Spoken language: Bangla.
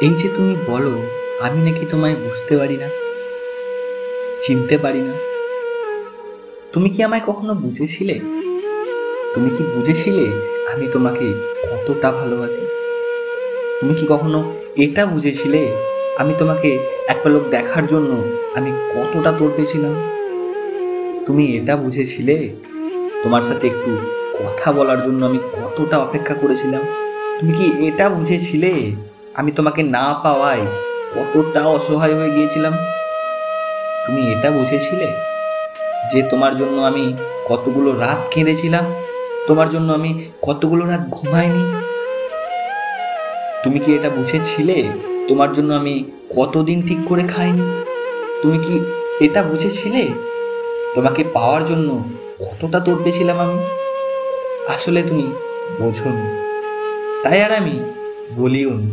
এই যে তুমি বলো আমি নাকি তোমায় বুঝতে পারি না, চিনতে পারি না, তুমি কি আমায় কখনো বুঝেছিলে? তুমি কি বুঝেছিলে আমি তোমাকে কতটা ভালোবাসি? তুমি কি কখনো এটা বুঝেছিলে আমি তোমাকে এক পলক দেখার জন্য আমি কতটা তড়পেছিলাম? তুমি এটা বুঝেছিলে তোমার সাথে একটু কথা বলার জন্য আমি কতটা অপেক্ষা করেছিলাম? তুমি কি এটা বুঝেছিলে আমি তোমাকে না পাওয়ায় কতটা অসহায় হয়ে গিয়েছিলাম? তুমি এটা বুঝেছিলে যে তোমার জন্য আমি কতগুলো রাত কেঁদেছিলাম, তোমার জন্য আমি কতগুলো রাত ঘুমাইনি? তুমি কি এটা বুঝেছিলে তোমার জন্য আমি কতদিন ঠিক করে খাইনি? তুমি কি এটা বুঝেছিলে তোমাকে পাওয়ার জন্য কতটা তড়পেছিলাম আমি? আসলে তুমি বোঝোনি, তাই আর আমি বলিও নি।